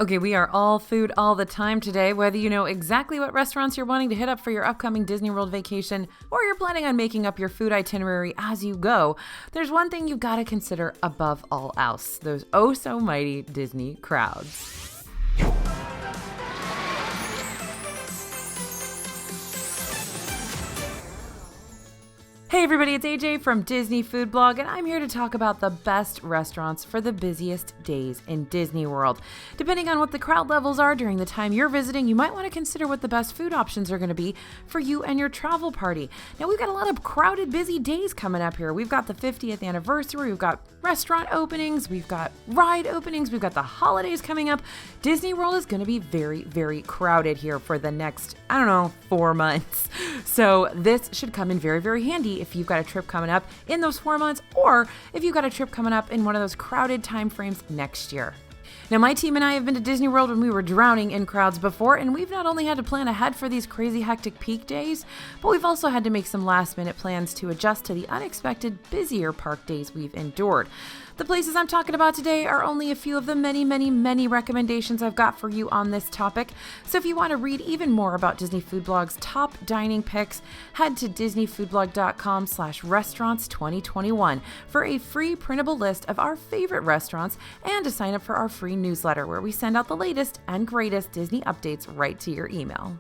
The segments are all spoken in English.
Okay, we are all food all the time today, whether you know exactly what restaurants you're wanting to hit up for your upcoming Disney World vacation or you're planning on making up your food itinerary as you go. There's one thing you've got to consider above all else, those oh so mighty Disney crowds. Hey everybody, it's AJ from Disney Food Blog, and I'm here to talk about the best restaurants for the busiest days in Disney World. Depending on what the crowd levels are during the time you're visiting, you might want to consider what the best food options are going to be for you and your travel party. Now, we've got a lot of crowded, busy days coming up here. We've got the 50th anniversary, we've got restaurant openings, we've got ride openings, we've got the holidays coming up. Disney World is going to be very, very crowded here for the next, 4 months. So this should come in very, very handy if you've got a trip coming up in those 4 months, or if you've got a trip coming up in one of those crowded time frames next year. Now, my team and I have been to Disney World when we were drowning in crowds before, and we've not only had to plan ahead for these crazy hectic peak days, but we've also had to make some last-minute plans to adjust to the unexpected busier park days we've endured. The places I'm talking about today are only a few of the many, many, many recommendations I've got for you on this topic. So if you want to read even more about Disney Food Blog's top dining picks, head to disneyfoodblog.com/restaurants2021 for a free printable list of our favorite restaurants and to sign up for our free newsletter where we send out the latest and greatest Disney updates right to your email.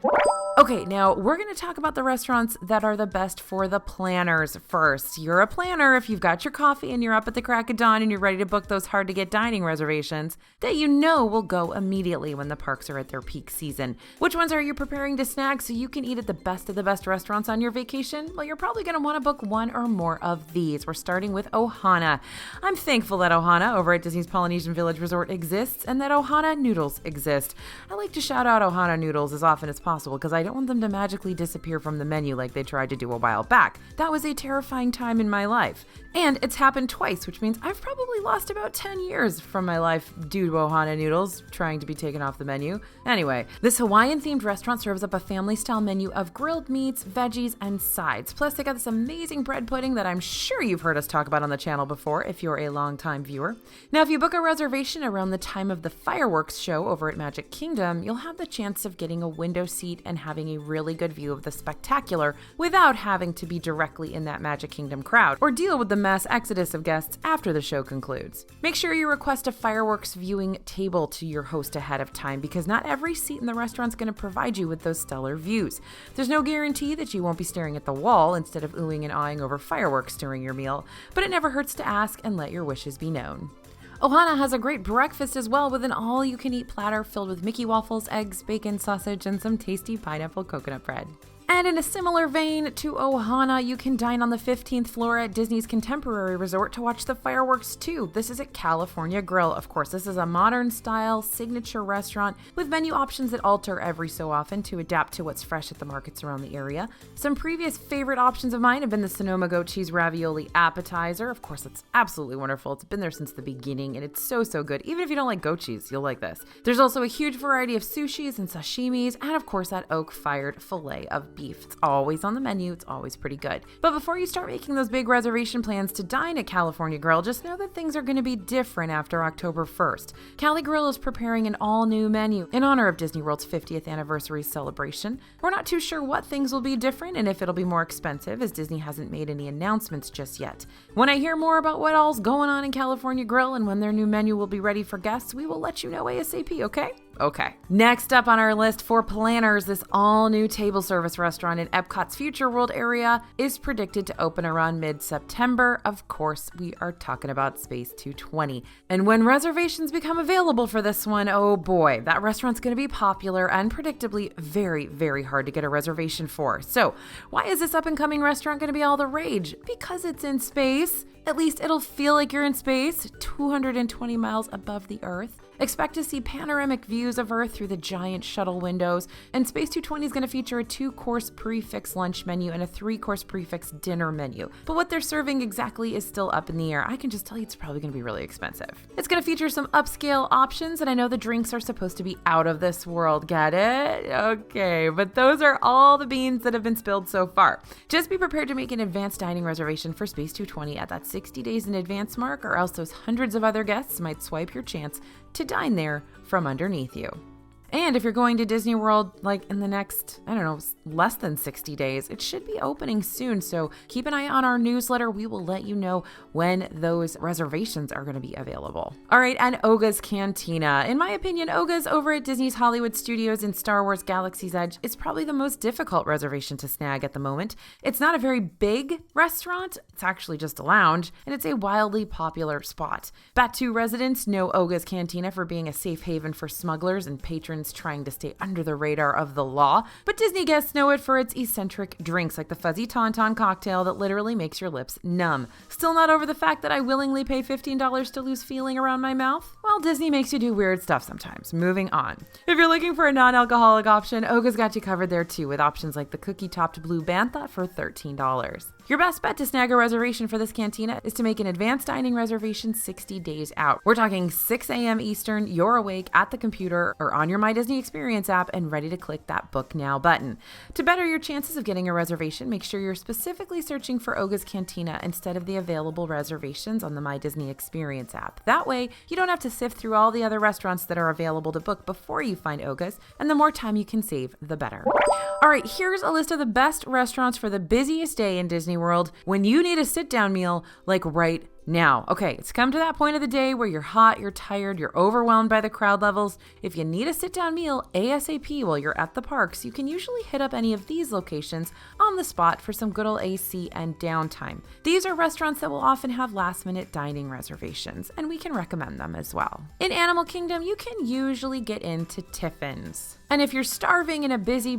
Okay, now we're going to talk about the restaurants that are the best for the planners first. You're a planner if you've got your coffee and you're up at the crack of dawn and you're ready to book those hard-to-get dining reservations that you know will go immediately when the parks are at their peak season. Which ones are you preparing to snag so you can eat at the best of the best restaurants on your vacation? Well, you're probably going to want to book one or more of these. We're starting with Ohana. I'm thankful that Ohana over at Disney's Polynesian Village Resort exists and that Ohana noodles exist. I like to shout out Ohana noodles as often as possible because I don't want them to magically disappear from the menu like they tried to do a while back. That was a terrifying time in my life. And it's happened twice, which means I've probably lost about 10 years from my life due to Ohana noodles trying to be taken off the menu. Anyway, this Hawaiian-themed restaurant serves up a family-style menu of grilled meats, veggies, and sides. Plus, they got this amazing bread pudding that I'm sure you've heard us talk about on the channel before if you're a longtime viewer. Now, if you book a reservation around the time of the fireworks show over at Magic Kingdom, you'll have the chance of getting a window seat and having a really good view of the spectacular without having to be directly in that Magic Kingdom crowd or deal with the mass exodus of guests after the show concludes. Make sure you request a fireworks viewing table to your host ahead of time because not every seat in the restaurant's going to provide you with those stellar views. There's no guarantee that you won't be staring at the wall instead of oohing and aahing over fireworks during your meal, but it never hurts to ask and let your wishes be known. Ohana has a great breakfast as well with an all-you-can-eat platter filled with Mickey waffles, eggs, bacon, sausage, and some tasty pineapple coconut bread. And in a similar vein to Ohana, you can dine on the 15th floor at Disney's Contemporary Resort to watch the fireworks too. This is at California Grill. Of course, this is a modern-style signature restaurant with menu options that alter every so often to adapt to what's fresh at the markets around the area. Some previous favorite options of mine have been the Sonoma goat cheese ravioli appetizer. Of course, it's absolutely wonderful. It's been there since the beginning, and it's so, so good. Even if you don't like goat cheese, you'll like this. There's also a huge variety of sushis and sashimis, and of course, that oak-fired filet of beef. It's always on the menu. It's always pretty good. But before you start making those big reservation plans to dine at California Grill, just know that things are going to be different after October 1st. Cali Grill is preparing an all-new menu in honor of Disney World's 50th anniversary celebration. We're not too sure what things will be different and if it'll be more expensive, as Disney hasn't made any announcements just yet. When I hear more about what all's going on in California Grill and when their new menu will be ready for guests, we will let you know ASAP, okay? Okay. Next up on our list for planners, this all-new table service restaurant in Epcot's Future World area is predicted to open around mid-September. Of course, we are talking about Space 220. And when reservations become available for this one, oh boy, that restaurant's going to be popular and predictably very, very hard to get a reservation for. So, why is this up-and-coming restaurant going to be all the rage? Because it's in space. At least it'll feel like you're in space, 220 miles above the Earth. Expect to see panoramic views of Earth through the giant shuttle windows, and Space 220 is going to feature a 2-course prix-fixe lunch menu and a 3-course prix-fixe dinner menu. But what they're serving exactly is still up in the air. I can just tell you it's probably going to be really expensive. It's going to feature some upscale options, and I know the drinks are supposed to be out of this world. Get it? Okay, but those are all the beans that have been spilled so far. Just be prepared to make an advanced dining reservation for Space 220 at that 60 days in advance mark, or else those hundreds of other guests might swipe your chance to dine there from underneath you. And if you're going to Disney World like in the next, less than 60 days, it should be opening soon. So keep an eye on our newsletter. We will let you know when those reservations are going to be available. All right, and Oga's Cantina. In my opinion, Oga's over at Disney's Hollywood Studios in Star Wars Galaxy's Edge is probably the most difficult reservation to snag at the moment. It's not a very big restaurant. It's actually just a lounge, and it's a wildly popular spot. Batu residents know Oga's Cantina for being a safe haven for smugglers and patrons trying to stay under the radar of the law, but Disney guests know it for its eccentric drinks like the fuzzy tauntaun cocktail that literally makes your lips numb. Still not over the fact that I willingly pay $15 to lose feeling around my mouth? Well, Disney makes you do weird stuff sometimes. Moving on. If you're looking for a non-alcoholic option, Oga's got you covered there too, with options like the cookie-topped blue bantha for $13. Your best bet to snag a reservation for this cantina is to make an advanced dining reservation 60 days out. We're talking 6 a.m. Eastern, you're awake at the computer or on your My Disney Experience app and ready to click that Book Now button. To better your chances of getting a reservation, make sure you're specifically searching for Oga's Cantina instead of the available reservations on the My Disney Experience app. That way, you don't have to sift through all the other restaurants that are available to book before you find Oga's, and the more time you can save, the better. All right, here's a list of the best restaurants for the busiest day in Disney World when you need a sit-down meal like right now. Okay, it's come to that point of the day where you're hot, you're tired, you're overwhelmed by the crowd levels. If you need a sit-down meal ASAP while you're at the parks, you can usually hit up any of these locations on the spot for some good old AC and downtime. These are restaurants that will often have last-minute dining reservations, and we can recommend them as well. In Animal Kingdom, you can usually get into Tiffin's. And if you're starving in a busy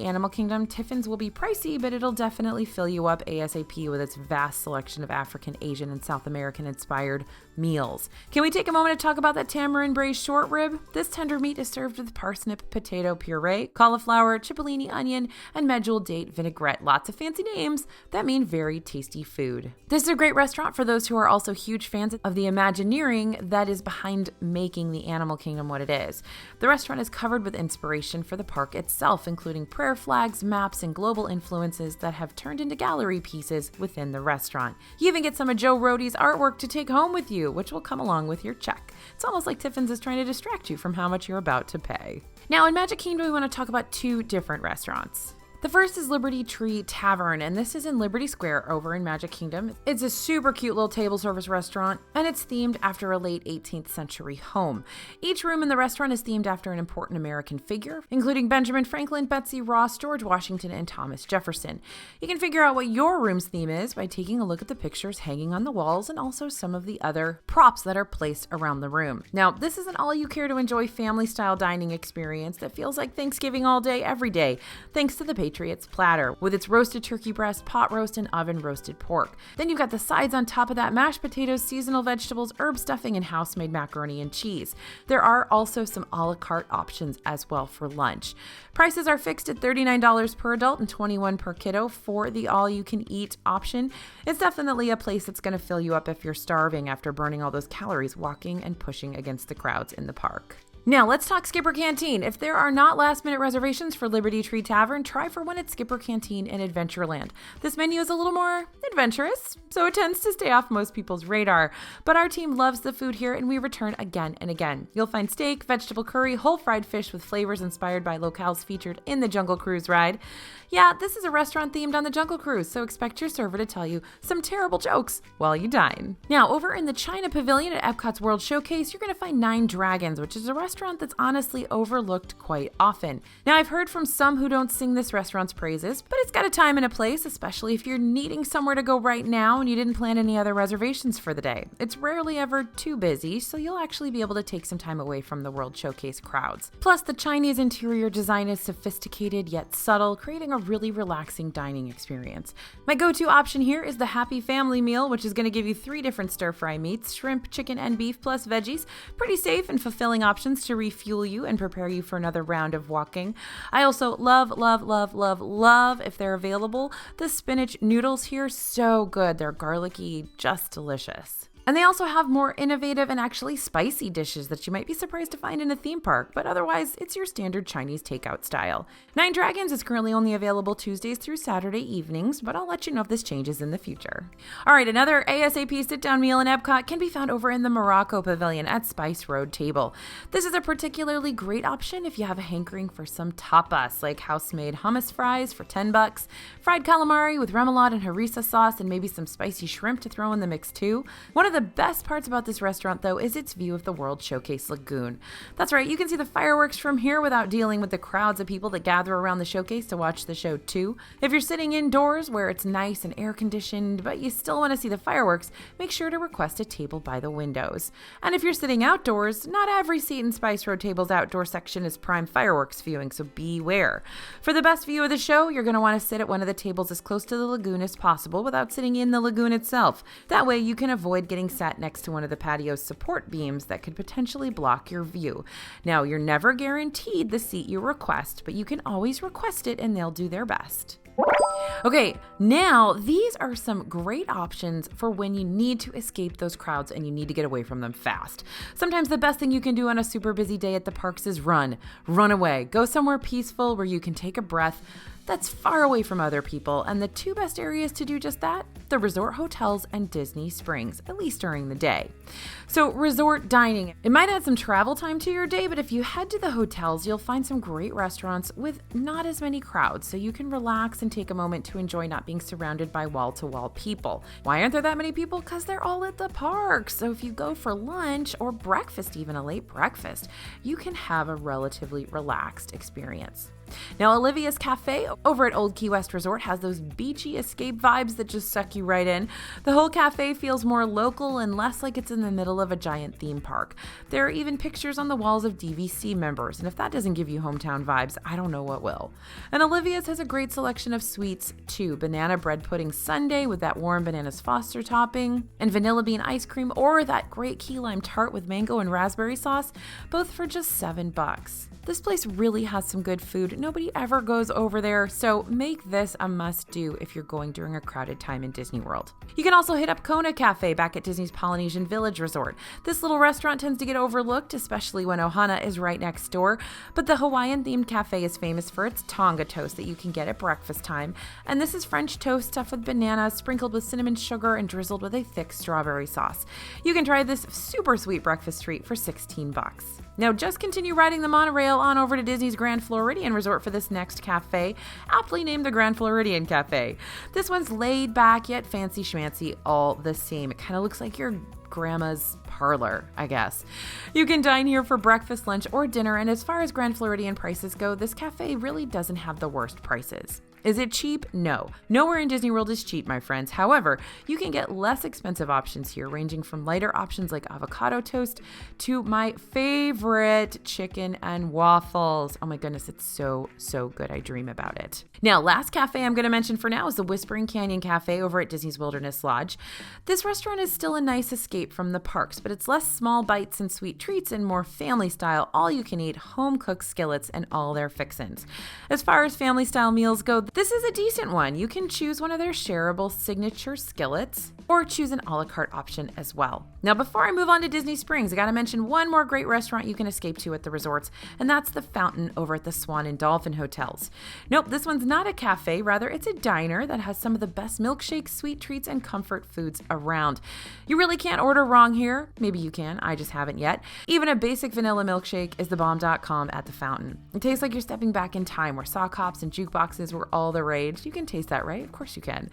Animal Kingdom, Tiffin's will be pricey, but it'll definitely fill you up ASAP with its vast selection of African, Asian, and South American-inspired meals. Can we take a moment to talk about that tamarind braised short rib? This tender meat is served with parsnip potato puree, cauliflower, cipollini onion, and medjool date vinaigrette. Lots of fancy names that mean very tasty food. This is a great restaurant for those who are also huge fans of the Imagineering that is behind making the Animal Kingdom what it is. The restaurant is covered with inspiration for the park itself, including prayer flags, maps, and global influences that have turned into gallery pieces within the restaurant. You even get some of Joe Rohde's artwork to take home with you, which will come along with your check. It's almost like Tiffin's is trying to distract you from how much you're about to pay. Now, in Magic Kingdom, we want to talk about two different restaurants. The first is Liberty Tree Tavern, and this is in Liberty Square over in Magic Kingdom. It's a super cute little table service restaurant, and it's themed after a late 18th century home. Each room in the restaurant is themed after an important American figure, including Benjamin Franklin, Betsy Ross, George Washington, and Thomas Jefferson. You can figure out what your room's theme is by taking a look at the pictures hanging on the walls and also some of the other props that are placed around the room. Now, this is an all-you-care-to-enjoy family-style dining experience that feels like Thanksgiving all day, every day, thanks to the Patriots platter with its roasted turkey breast, pot roast, and oven roasted pork. Then you've got the sides on top of that: mashed potatoes, seasonal vegetables, herb stuffing, and house-made macaroni and cheese. There are also some a la carte options as well for lunch. Prices are fixed at $39 per adult and $21 per kiddo for the all-you-can-eat option. It's definitely a place that's going to fill you up if you're starving after burning all those calories walking and pushing against the crowds in the park. Now, let's talk Skipper Canteen. If there are not last-minute reservations for Liberty Tree Tavern, try for one at Skipper Canteen in Adventureland. This menu is a little more adventurous, so it tends to stay off most people's radar. But our team loves the food here, and we return again and again. You'll find steak, vegetable curry, whole fried fish with flavors inspired by locales featured in the Jungle Cruise ride. Yeah, this is a restaurant themed on the Jungle Cruise, so expect your server to tell you some terrible jokes while you dine. Now, over in the China Pavilion at Epcot's World Showcase, you're going to find Nine Dragons, which is a restaurant that's honestly overlooked quite often. Now, I've heard from some who don't sing this restaurant's praises, but it's got a time and a place, especially if you're needing somewhere to go right now and you didn't plan any other reservations for the day. It's rarely ever too busy, so you'll actually be able to take some time away from the World Showcase crowds. Plus, the Chinese interior design is sophisticated yet subtle, creating a really relaxing dining experience. My go-to option here is the Happy Family Meal, which is going to give you 3 different stir-fry meats: shrimp, chicken, and beef, plus veggies. Pretty safe and fulfilling options to refuel you and prepare you for another round of walking. I also love, if they're available, the spinach noodles here. So good. They're garlicky, just delicious. And they also have more innovative and actually spicy dishes that you might be surprised to find in a theme park, but otherwise, it's your standard Chinese takeout style. Nine Dragons is currently only available Tuesdays through Saturday evenings, but I'll let you know if this changes in the future. All right, another ASAP sit-down meal in Epcot can be found over in the Morocco Pavilion at Spice Road Table. This is a particularly great option if you have a hankering for some tapas, like house-made hummus fries for $10, fried calamari with remoulade and harissa sauce, and maybe some spicy shrimp to throw in the mix too. One of the best parts about this restaurant, though, is its view of the World Showcase Lagoon. That's right, you can see the fireworks from here without dealing with the crowds of people that gather around the showcase to watch the show too. If you're sitting indoors where it's nice and air-conditioned, but you still want to see the fireworks, make sure to request a table by the windows. And if you're sitting outdoors, not every seat in Spice Road Table's outdoor section is prime fireworks viewing, so beware. For the best view of the show, you're going to want to sit at one of the tables as close to the lagoon as possible without sitting in the lagoon itself. That way you can avoid getting sat next to one of the patio's support beams that could potentially block your view. Now, you're never guaranteed the seat you request, but you can always request it and they'll do their best. Okay, now these are some great options for when you need to escape those crowds and you need to get away from them fast. Sometimes the best thing you can do on a super busy day at the parks is run away, go somewhere peaceful where you can take a breath that's far away from other people, and the two best areas to do just that, the resort hotels and Disney Springs, at least during the day. So resort dining, it might add some travel time to your day, but if you head to the hotels, you'll find some great restaurants with not as many crowds, so you can relax and take a moment to enjoy not being surrounded by wall-to-wall people. Why aren't there that many people? Because they're all at the park. So if you go for lunch or breakfast, even a late breakfast, you can have a relatively relaxed experience. Now, Olivia's Cafe over at Old Key West Resort has those beachy escape vibes that just suck you right in. The whole cafe feels more local and less like it's in the middle of a giant theme park. There are even pictures on the walls of DVC members, and if that doesn't give you hometown vibes, I don't know what will. And Olivia's has a great selection of sweets too. Banana bread pudding sundae with that warm bananas Foster topping, and vanilla bean ice cream, or that great key lime tart with mango and raspberry sauce, both for just $7. This place really has some good food. Nobody ever goes over there, so make this a must-do if you're going during a crowded time in Disney World. You can also hit up Kona Cafe back at Disney's Polynesian Village Resort. This little restaurant tends to get overlooked, especially when Ohana is right next door, but the Hawaiian-themed cafe is famous for its Tonga toast that you can get at breakfast time, and this is French toast stuffed with bananas, sprinkled with cinnamon sugar, and drizzled with a thick strawberry sauce. You can try this super sweet breakfast treat for $16. Now just continue riding the monorail on over to Disney's Grand Floridian Resort for this next cafe, aptly named the Grand Floridian Cafe. This one's laid back yet fancy schmancy all the same. It kind of looks like your grandma's parlor, I guess. You can dine here for breakfast, lunch, or dinner, and as far as Grand Floridian prices go, this cafe really doesn't have the worst prices. Is it cheap? No. Nowhere in Disney World is cheap, my friends. However, you can get less expensive options here, ranging from lighter options like avocado toast to my favorite chicken and waffles. Oh my goodness, it's so good. I dream about it. Now, last cafe I'm going to mention for now is the Whispering Canyon Cafe over at Disney's Wilderness Lodge. This restaurant is still a nice escape from the parks, but it's less small bites and sweet treats and more family style, all you can eat, home cooked skillets and all their fixins. As far as family style meals go, this is a decent one. You can choose one of their shareable signature skillets or choose an a la carte option as well. Now, before I move on to Disney Springs, I gotta mention one more great restaurant you can escape to at the resorts, and that's the Fountain over at the Swan and Dolphin Hotels. Nope, this one's not a cafe, rather it's a diner that has some of the best milkshakes, sweet treats, and comfort foods around. You really can't order wrong here. Maybe you can, I just haven't yet. Even a basic vanilla milkshake is thebomb.com at the Fountain. It tastes like you're stepping back in time where sock hops and jukeboxes were all the rage. You can taste that, right? Of course you can.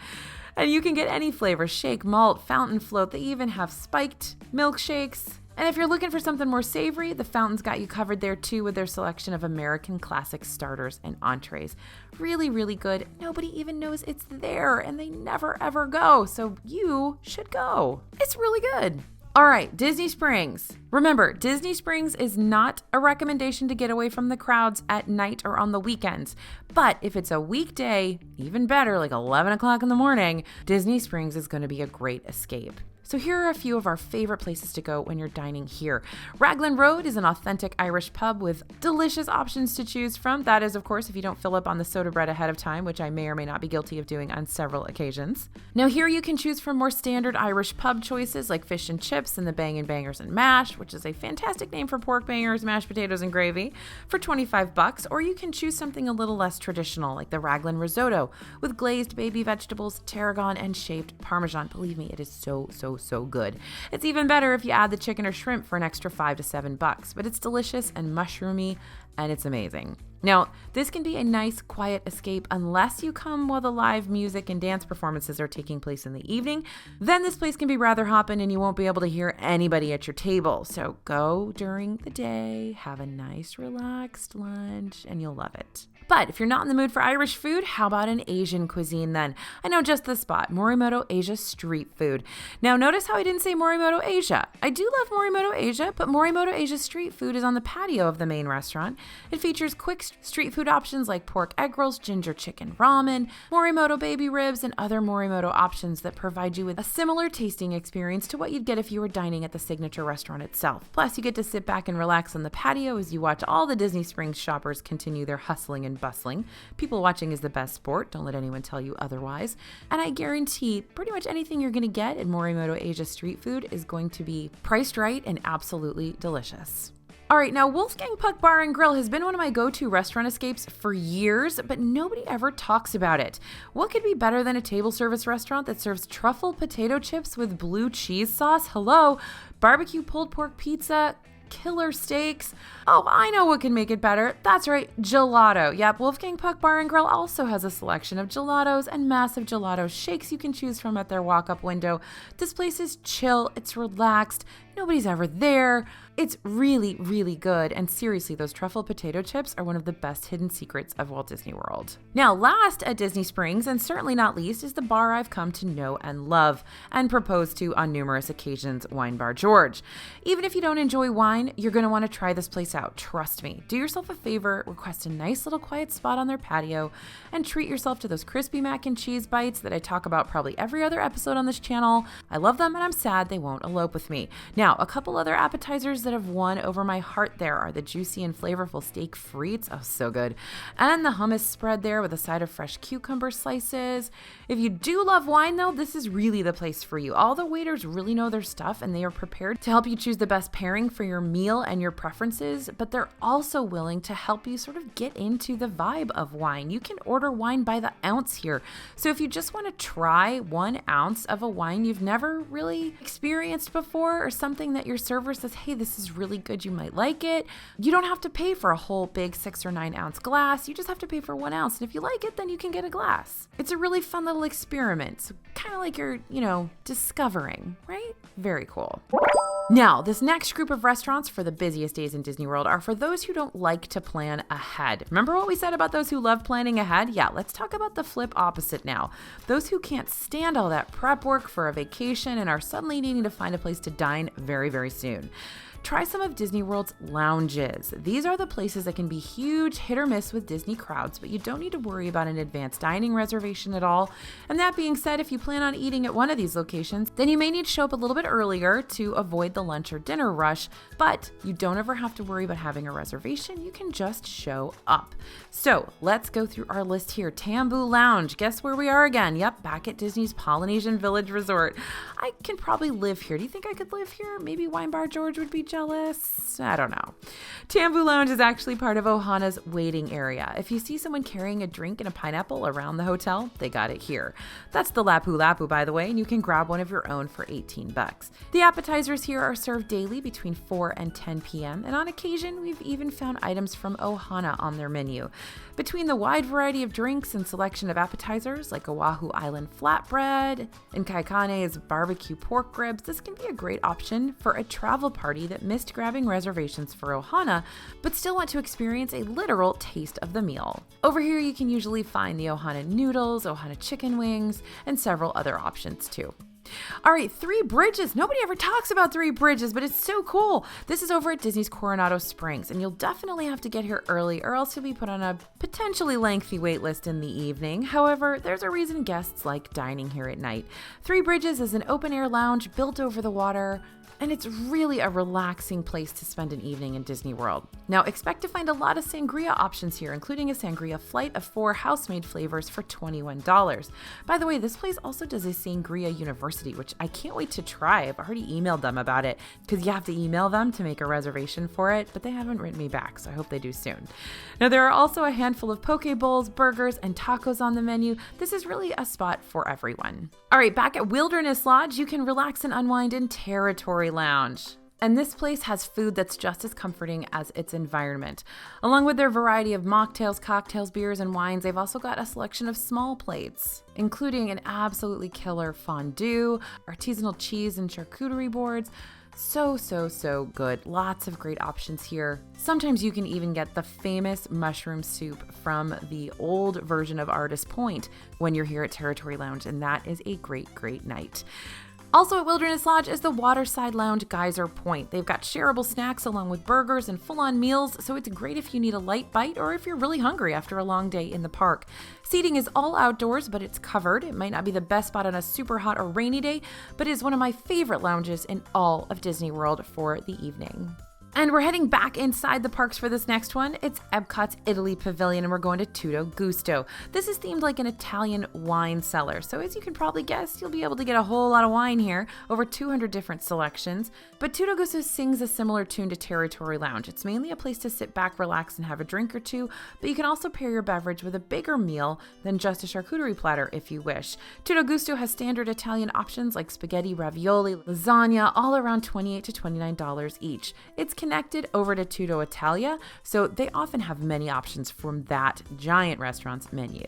And you can get any flavor, shake, malt, fountain float. They even have spiked milkshakes. And if you're looking for something more savory, the Fountain's got you covered there too with their selection of American classic starters and entrees. Really, really good. Nobody even knows it's there and they never ever go. So you should go. It's really good. All right, Disney Springs. Remember, Disney Springs is not a recommendation to get away from the crowds at night or on the weekends. But if it's a weekday, even better, like 11 o'clock in the morning, Disney Springs is going to be a great escape. So here are a few of our favorite places to go when you're dining here. Raglan Road is an authentic Irish pub with delicious options to choose from. That is, of course, if you don't fill up on the soda bread ahead of time, which I may or may not be guilty of doing on several occasions. Now here you can choose from more standard Irish pub choices like fish and chips and the Bang and Bangers and Mash, which is a fantastic name for pork bangers, mashed potatoes, and gravy, for $25, or you can choose something a little less traditional like the Raglan Risotto with glazed baby vegetables, tarragon, and shaved Parmesan. Believe me, it is so good. It's even better if you add the chicken or shrimp for an extra $5 to $7, but it's delicious and mushroomy, and it's amazing. Now, this can be a nice, quiet escape unless you come while the live music and dance performances are taking place in the evening. Then this place can be rather hopping and you won't be able to hear anybody at your table. So go during the day, have a nice, relaxed lunch, and you'll love it. But if you're not in the mood for Irish food, how about an Asian cuisine then? I know just the spot, Morimoto Asia Street Food. Now notice how I didn't say Morimoto Asia. I do love Morimoto Asia, but Morimoto Asia Street Food is on the patio of the main restaurant. It features quick street food options like pork egg rolls, ginger chicken ramen, Morimoto baby ribs, and other Morimoto options that provide you with a similar tasting experience to what you'd get if you were dining at the signature restaurant itself. Plus, you get to sit back and relax on the patio as you watch all the Disney Springs shoppers continue their hustling and bustling. People watching is the best sport. Don't let anyone tell you otherwise. And I guarantee pretty much anything you're going to get at Morimoto Asia Street Food is going to be priced right and absolutely delicious. All right, now Wolfgang Puck Bar and Grill has been one of my go-to restaurant escapes for years, but nobody ever talks about it. What could be better than a table service restaurant that serves truffle potato chips with blue cheese sauce? Hello, barbecue pulled pork pizza, killer steaks. Oh, I know what can make it better. That's right, gelato. Yep, Wolfgang Puck Bar and Grill also has a selection of gelatos and massive gelato shakes you can choose from at their walk-up window. This place is chill, it's relaxed, nobody's ever there. It's really, really good, and seriously, those truffle potato chips are one of the best hidden secrets of Walt Disney World. Now, last at Disney Springs, and certainly not least, is the bar I've come to know and love, and propose to on numerous occasions, Wine Bar George. Even if you don't enjoy wine, you're going to want to try this place out, trust me. Do yourself a favor, request a nice little quiet spot on their patio, and treat yourself to those crispy mac and cheese bites that I talk about probably every other episode on this channel. I love them, and I'm sad they won't elope with me. Now, a couple other appetizers that have won over my heart there are the juicy and flavorful steak frites, oh so good, and the hummus spread there with a side of fresh cucumber slices. If you do love wine though, this is really the place for you. All the waiters really know their stuff and they are prepared to help you choose the best pairing for your meal and your preferences, but they're also willing to help you sort of get into the vibe of wine. You can order wine by the ounce here. So if you just want to try 1 ounce of a wine you've never really experienced before, or something that your server says, hey, this is really good, you might like it, you don't have to pay for a whole big 6 or 9 ounce glass. You just have to pay for 1 ounce. And if you like it, then you can get a glass. It's a really fun little experiment. So kind of like you're, discovering, right? Very cool. Now, this next group of restaurants for the busiest days in Disney World are for those who don't like to plan ahead. Remember what we said about those who love planning ahead? Yeah, let's talk about the flip opposite now. Those who can't stand all that prep work for a vacation and are suddenly needing to find a place to dine very, very soon. Try some of Disney World's lounges. These are the places that can be huge hit or miss with Disney crowds, but you don't need to worry about an advanced dining reservation at all. And that being said, if you plan on eating at one of these locations, then you may need to show up a little bit earlier to avoid the lunch or dinner rush, but you don't ever have to worry about having a reservation. You can just show up. So let's go through our list here. Tambu Lounge. Guess where we are again? Yep, back at Disney's Polynesian Village Resort. I can probably live here. Do you think I could live here? Maybe Wine Bar George would be jealous? I don't know. Tambu Lounge is actually part of Ohana's waiting area. If you see someone carrying a drink and a pineapple around the hotel, they got it here. That's the Lapu Lapu, by the way, and you can grab one of your own for $18. The appetizers here are served daily between 4 and 10 p.m., and on occasion, we've even found items from Ohana on their menu. Between the wide variety of drinks and selection of appetizers like Oahu Island flatbread and Kaikane's barbecue pork ribs, this can be a great option for a travel party that missed grabbing reservations for Ohana, but still want to experience a literal taste of the meal. Over here, you can usually find the Ohana noodles, Ohana chicken wings, and several other options too. All right, Three Bridges. Nobody ever talks about Three Bridges, but it's so cool. This is over at Disney's Coronado Springs, and you'll definitely have to get here early or else you'll be put on a potentially lengthy wait list in the evening. However, there's a reason guests like dining here at night. Three Bridges is an open-air lounge built over the water, and it's really a relaxing place to spend an evening in Disney World. Now, expect to find a lot of sangria options here, including a sangria flight of 4 house-made flavors for $21. By the way, this place also does a sangria university, which I can't wait to try. I've already emailed them about it because you have to email them to make a reservation for it, but they haven't written me back, so I hope they do soon. Now, there are also a handful of poke bowls, burgers, and tacos on the menu. This is really a spot for everyone. All right, back at Wilderness Lodge, you can relax and unwind in Territory Lounge. And this place has food that's just as comforting as its environment. Along with their variety of mocktails, cocktails, beers, and wines, they've also got a selection of small plates, including an absolutely killer fondue, artisanal cheese and charcuterie boards. So good. Lots of great options here. Sometimes you can even get the famous mushroom soup from the old version of Artist Point when you're here at Territory Lounge, and that is a great night. Also at Wilderness Lodge is the Waterside Lounge Geyser Point. They've got shareable snacks along with burgers and full-on meals, so it's great if you need a light bite or if you're really hungry after a long day in the park. Seating is all outdoors, but it's covered. It might not be the best spot on a super hot or rainy day, but it is one of my favorite lounges in all of Disney World for the evening. And we're heading back inside the parks for this next one. It's Epcot's Italy Pavilion, and we're going to Tutto Gusto. This is themed like an Italian wine cellar. So as you can probably guess, you'll be able to get a whole lot of wine here, over 200 different selections. But Tutto Gusto sings a similar tune to Territory Lounge. It's mainly a place to sit back, relax, and have a drink or two, but you can also pair your beverage with a bigger meal than just a charcuterie platter if you wish. Tutto Gusto has standard Italian options like spaghetti, ravioli, lasagna, all around $28 to $29 each. It's connected over to Tutto Italia, so they often have many options from that giant restaurant's menu.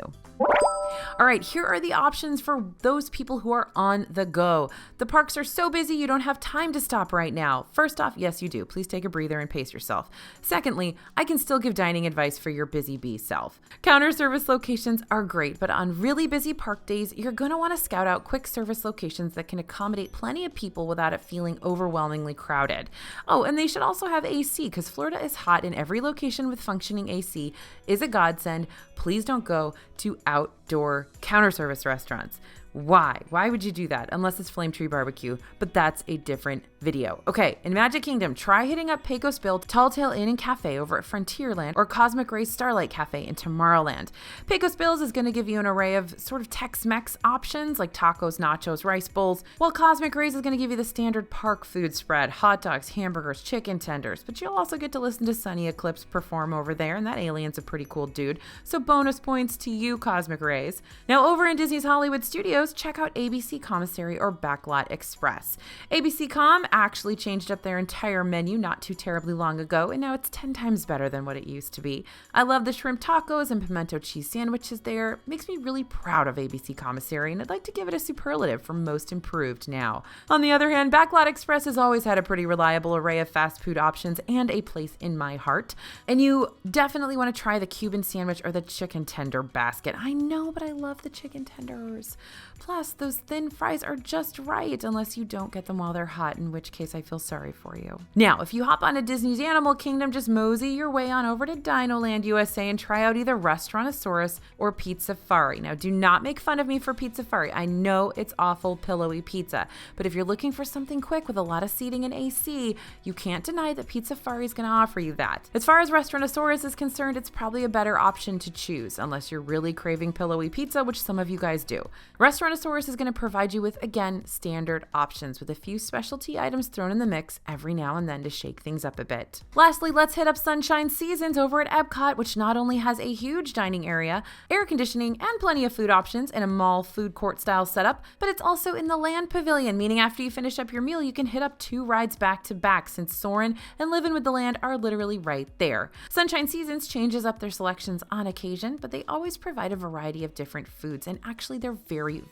All right, here are the options for those people who are on the go. The parks are so busy you don't have time to stop right now. First off, yes, you do. Please take a breather and pace yourself. Secondly, I can still give dining advice for your busy bee self. Counter service locations are great, but on really busy park days, you're going to want to scout out quick service locations that can accommodate plenty of people without it feeling overwhelmingly crowded. Oh, and they should also have AC because Florida is hot and every location with functioning AC is a godsend. Please don't go to outdoor counter service restaurants. Why? Why would you do that? Unless it's Flame Tree Barbecue, but that's a different video. Okay, in Magic Kingdom, try hitting up Pecos Bill, Tall Tale Inn and Cafe over at Frontierland or Cosmic Ray's Starlight Cafe in Tomorrowland. Pecos Bill's is going to give you an array of sort of Tex-Mex options like tacos, nachos, rice bowls, while Cosmic Ray's is going to give you the standard park food spread, hot dogs, hamburgers, chicken tenders, but you'll also get to listen to Sunny Eclipse perform over there, and that alien's a pretty cool dude, so bonus points to you, Cosmic Ray's. Now over in Disney's Hollywood Studios, check out ABC Commissary or Backlot Express. ABC Com actually changed up their entire menu not too terribly long ago, and now it's 10 times better than what it used to be. I love the shrimp tacos and pimento cheese sandwiches there. It makes me really proud of ABC Commissary, and I'd like to give it a superlative for most improved now. On the other hand, Backlot Express has always had a pretty reliable array of fast food options and a place in my heart. And you definitely want to try the Cuban sandwich or the chicken tender basket. I know, but I love the chicken tenders. Plus, those thin fries are just right, unless you don't get them while they're hot, in which case I feel sorry for you. Now, if you hop onto Disney's Animal Kingdom, just mosey your way on over to Dinoland USA and try out either Restaurantosaurus or Pizzafari. Now, do not make fun of me for Pizzafari. I know it's awful pillowy pizza, but if you're looking for something quick with a lot of seating and AC, you can't deny that Pizzafari is going to offer you that. As far as Restaurantosaurus is concerned, it's probably a better option to choose, unless you're really craving pillowy pizza, which some of you guys do. Restaurantosaurus is going to provide you with, again, standard options with a few specialty items thrown in the mix every now and then to shake things up a bit. Lastly, let's hit up Sunshine Seasons over at Epcot, which not only has a huge dining area, air conditioning, and plenty of food options in a mall food court style setup, but it's also in the Land Pavilion, meaning after you finish up your meal, you can hit up 2 rides back to back since Soarin' and Livin' with the Land are literally right there. Sunshine Seasons changes up their selections on occasion, but they always provide a variety of different foods, and actually they're very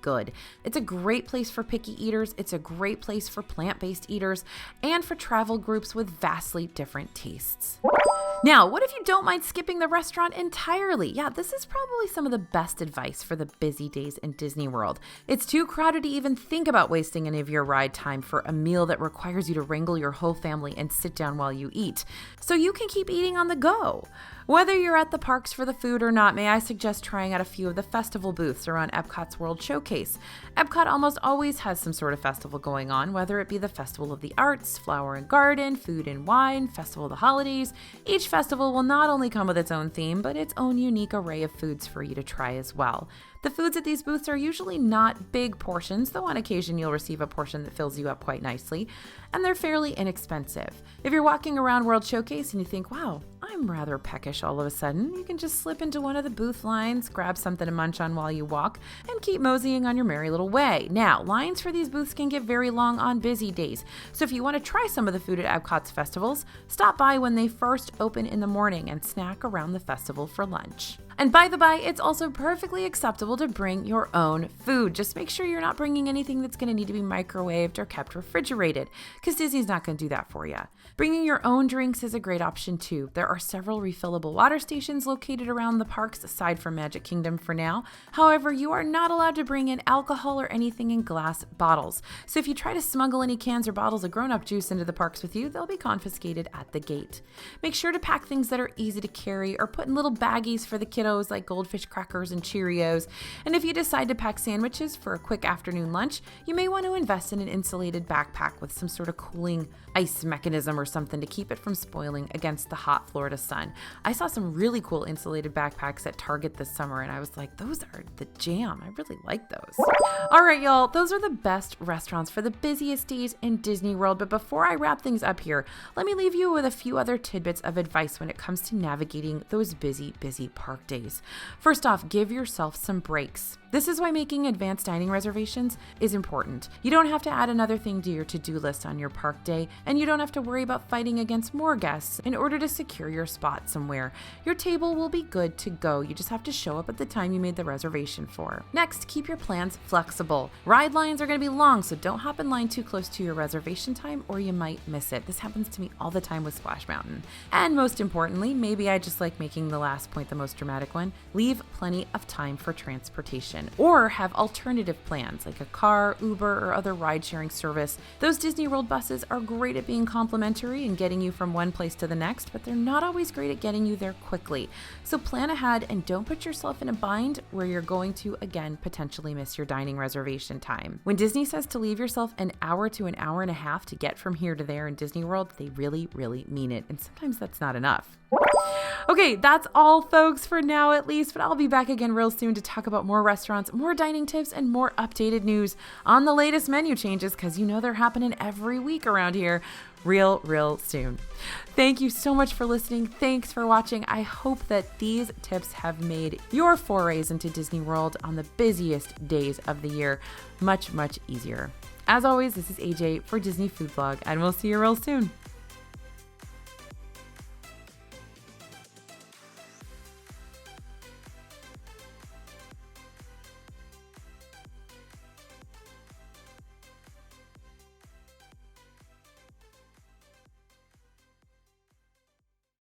good. It's a great place for picky eaters. It's a great place for plant-based eaters, and for travel groups with vastly different tastes. Now, what if you don't mind skipping the restaurant entirely? Yeah, this is probably some of the best advice for the busy days in Disney World. It's too crowded to even think about wasting any of your ride time for a meal that requires you to wrangle your whole family and sit down while you eat. So you can keep eating on the go. Whether you're at the parks for the food or not, may I suggest trying out a few of the festival booths around Epcot's World Showcase. Epcot almost always has some sort of festival going on, whether it be the Festival of the Arts, Flower and Garden, Food and Wine, Festival of the Holidays. Each festival will not only come with its own theme, but its own unique array of foods for you to try as well. The foods at these booths are usually not big portions, though on occasion you'll receive a portion that fills you up quite nicely, and they're fairly inexpensive. If you're walking around World Showcase and you think, wow, I'm rather peckish all of a sudden, you can just slip into one of the booth lines, grab something to munch on while you walk, and keep moseying on your merry little way. Now, lines for these booths can get very long on busy days, so if you want to try some of the food at Epcot's festivals, stop by when they first open in the morning and snack around the festival for lunch. And by the by, it's also perfectly acceptable to bring your own food. Just make sure you're not bringing anything that's going to need to be microwaved or kept refrigerated, because Disney's not going to do that for you. Bringing your own drinks is a great option too. There are several refillable water stations located around the parks aside from Magic Kingdom for now. However, you are not allowed to bring in alcohol or anything in glass bottles. So if you try to smuggle any cans or bottles of grown-up juice into the parks with you, they'll be confiscated at the gate. Make sure to pack things that are easy to carry or put in little baggies for the kiddos like Goldfish crackers and Cheerios. And if you decide to pack sandwiches for a quick afternoon lunch, you may want to invest in an insulated backpack with some sort of cooling ice mechanism or something to keep it from spoiling against the hot Florida sun. I saw some really cool insulated backpacks at Target this summer and I was like, those are the jam. I really like those. All right, y'all, those are the best restaurants for the busiest days in Disney World. But before I wrap things up here, let me leave you with a few other tidbits of advice when it comes to navigating those busy park days. First off, give yourself some breaks. This is why making advanced dining reservations is important. You don't have to add another thing to your to-do list on your park day, and you don't have to worry about fighting against more guests in order to secure your spot somewhere. Your table will be good to go. You just have to show up at the time you made the reservation for. Next, keep your plans flexible. Ride lines are going to be long, so don't hop in line too close to your reservation time or you might miss it. This happens to me all the time with Splash Mountain. And most importantly, maybe I just like making the last point the most dramatic one, leave plenty of time for transportation. Or have alternative plans like a car, Uber, or other ride-sharing service. Those Disney World buses are great at being complimentary and getting you from one place to the next, but they're not always great at getting you there quickly. So plan ahead and don't put yourself in a bind where you're going to, again, potentially miss your dining reservation time. When Disney says to leave yourself an hour to an hour and a half to get from here to there in Disney World, they really, really mean it. And sometimes that's not enough. Okay, that's all, folks, for now at least, but I'll be back again real soon to talk about more restaurants, more dining tips, and more updated news on the latest menu changes, because you know they're happening every week around here real soon. Thank you so much for listening. Thanks for watching. I hope that these tips have made your forays into Disney World on the busiest days of the year much easier. As always, this is AJ for Disney Food Blog, and we'll see you real soon.